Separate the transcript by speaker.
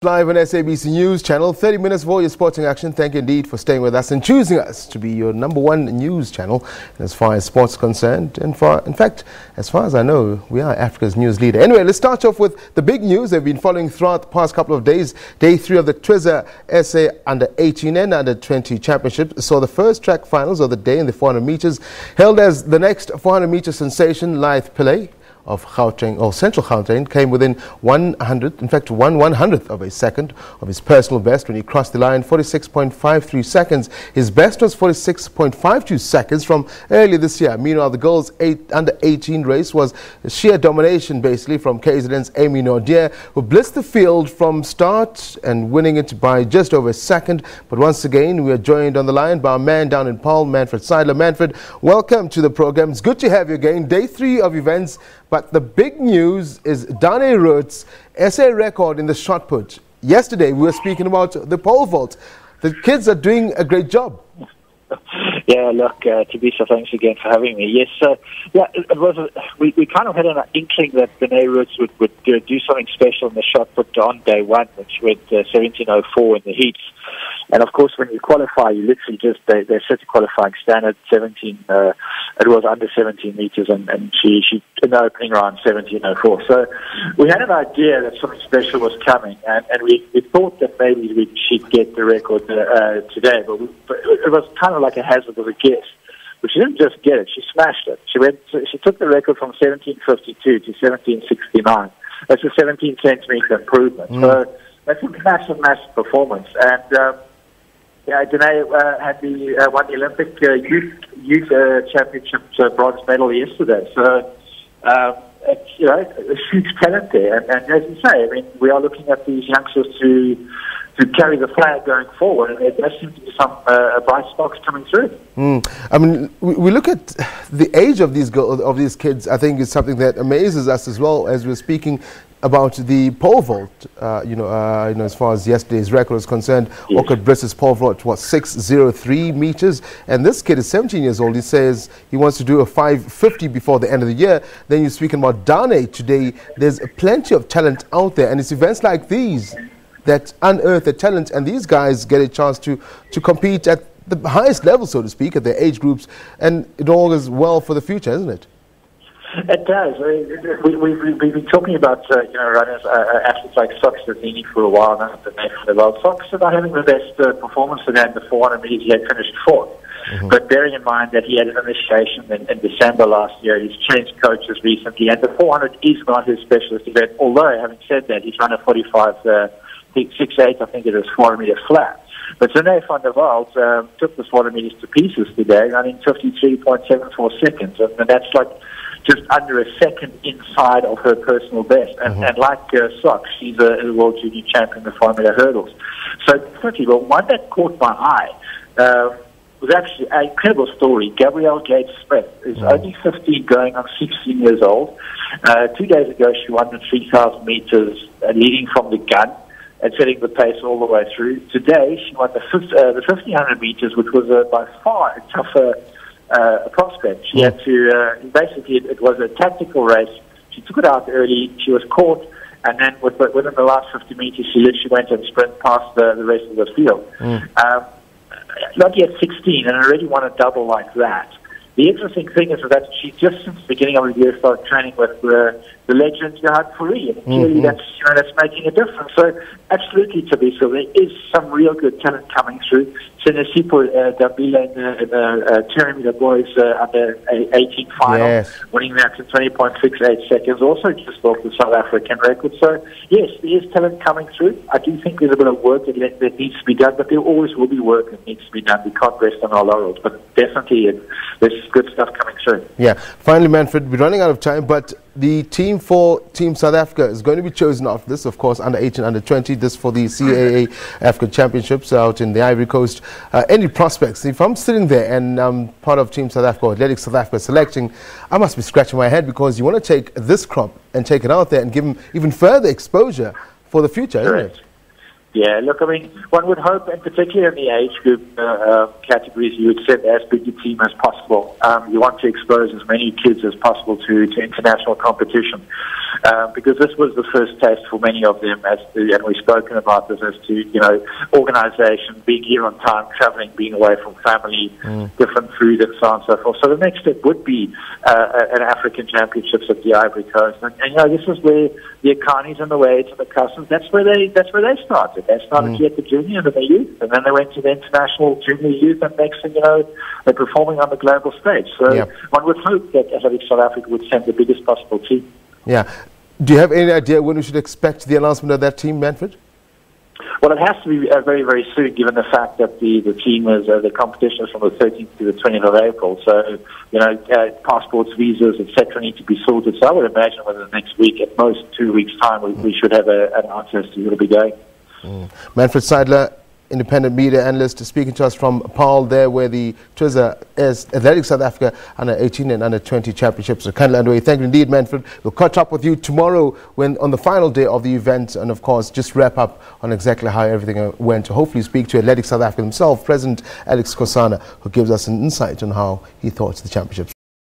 Speaker 1: Live on SABC News Channel, 30 minutes for your sporting action. Thank you indeed for staying with us and choosing us to be your #1 news channel as far as sports concerned. And in fact, as far as I know, we are Africa's news leader. Anyway, let's start off with the big news they've been following throughout the past couple of days. Day 3 of the Twizza SA U18 and U20 Championships saw the first track finals of the day in the 400 meters, held as the next 400 meter sensation, Lythe Pillay of Gauteng, or Central Gauteng, came within 100th, in fact 1/100th of a second of his personal best when he crossed the line, 46.53 seconds. His best was 46.52 seconds from earlier this year. Meanwhile, the Girls U18 Race was sheer domination basically from KZN's Naude, who blitzed the field from start and winning it by just over a second. But once again, we are joined on the line by our man down in Paarl, Manfred Seidelr. Manfred, welcome to the program. It's good to have you again. Day 3 of events. But the big news is Dane Roets' SA record in the shot put. Yesterday we were speaking about the pole vault. The kids are doing a great job.
Speaker 2: Yeah, look, Tabisa, thanks again for having me. Yes, yeah, it was. We kind of had an inkling that Dane Roets would do something special in the shot put on day 1, which went 17:04 in the heats. And of course, when you qualify, you literally just they set a qualifying standard 17. It was under 17 meters, and she in the opening round 17:04. So we had an idea that something special was coming, and we thought that maybe she'd get the record today, but it was kind of like a hazard of a guess. But she didn't just get it; she smashed it. She took the record from 17:52 to 17:69. That's a 17 centimeter improvement. So that's a massive performance, and. Yeah, Dane won the Olympic Youth Championships bronze medal yesterday. So, it's, a huge talent there. And as you say, I mean, we are looking at these youngsters to carry the flag going forward, and there does seem to be some bright sparks coming through.
Speaker 1: I mean, we look at the age of these kids. I think is something that amazes us as well as we're speaking about the pole vault. As far as yesterday's record is concerned,
Speaker 2: yes.
Speaker 1: Orchid Briss's pole vault was 603 meters, and this kid is 17 years old. He says he wants to do a 550 before the end of the year. Then you're speaking about Dane today. There's plenty of talent out there, and it's events like these that unearth the talent, and these guys get a chance to compete at the highest level, so to speak, at their age groups, and it all is well for the future, isn't it?
Speaker 2: It does. We've been talking about runners, athletes like Socks Dini for a while now. Socks about having the best performance today in the 400 meters. He had finished 4th. But bearing in mind that he had an initiation in December last year, he's changed coaches recently, and the 400 is not his specialist event. Although, having said that, he's run a 45.68, I think it is, 400 meter flat. But Dane van der Walt took the 400 meters to pieces today, running 53.74 seconds, and that's like just under a second inside of her personal best. And like Socks, she's a world junior champion in the 400 meter hurdles. So definitely, well, one that caught my eye was actually an incredible story. Gabrielle Gates-Smith is only 15, going on 16 years old. 2 days ago, she won the 3,000 meters, leading from the gun and setting the pace all the way through. Today, she won the 1,500 meters, which was by far a tougher prospect. She had to, basically, it was a tactical race. She took it out early, she was caught, and then within the last 50 meters, she literally went and sprint past the rest of the field. Not yet 16, and already won a double like that. The interesting thing is that she just since the beginning of the year started training with the legend Johan Fourie, and clearly that's making a difference. So absolutely, Tabisa, there is some real good talent coming through. Sinesipho Dabila in the 200 meter boys under 18 final, winning that in 20.68 seconds, also just off the South African record. So yes, there is talent coming through. I do think there's a bit of work that needs to be done, but there always will be work that needs to be done. We can't rest on our laurels, but definitely there's good stuff coming through. Yeah.
Speaker 1: Finally, Manfred, we're running out of time, but the team for Team South Africa is going to be chosen after this, of course, under 18, under 20, this for the CAA Africa Championships out in the Ivory Coast. Any prospects? If I'm sitting there and I'm part of Team South Africa, or Athletics South Africa selecting, I must be scratching my head, because you want to take this crop and take it out there and give them even further exposure for the future, isn't it?
Speaker 2: Yeah, look, I mean, one would hope, and particularly in the age group categories, you would set as big a team as possible. You want to expose as many kids as possible to international competition, because this was the first taste for many of them, and we've spoken about this, as to, you know, organisation, being here on time, travelling, being away from family, different food and so on and so forth. So the next step would be an African Championships at the Ivory Coast, and you know, this is where the Akanis and the Roets and the Customs, that's where they started. They started here at the junior and the youth, and then they went to the international junior youth, and next thing you know, they're performing on the global stage. So one would hope that South Africa would send the biggest possible team.
Speaker 1: Yeah. Do you have any idea when we should expect the announcement of that team, Manfred?
Speaker 2: Well, it has to be very, very soon, given the fact that the team is, the competition is from the 13th to the 20th of April. So, you know, passports, visas, etc. need to be sorted. So I would imagine within the next week, at most 2 weeks' time, we should have an answer as to who will be going.
Speaker 1: Manfred Seidelr, independent media analyst, speaking to us from Paarl, there where the Twizza Athletic South Africa under 18 and under 20 championships are currently underway. Thank you indeed, Manfred. We'll catch up with you tomorrow on the final day of the event, and of course just wrap up on exactly how everything went, to hopefully speak to Athletic South Africa himself, President Alex Kosana, who gives us an insight on how he thought the championships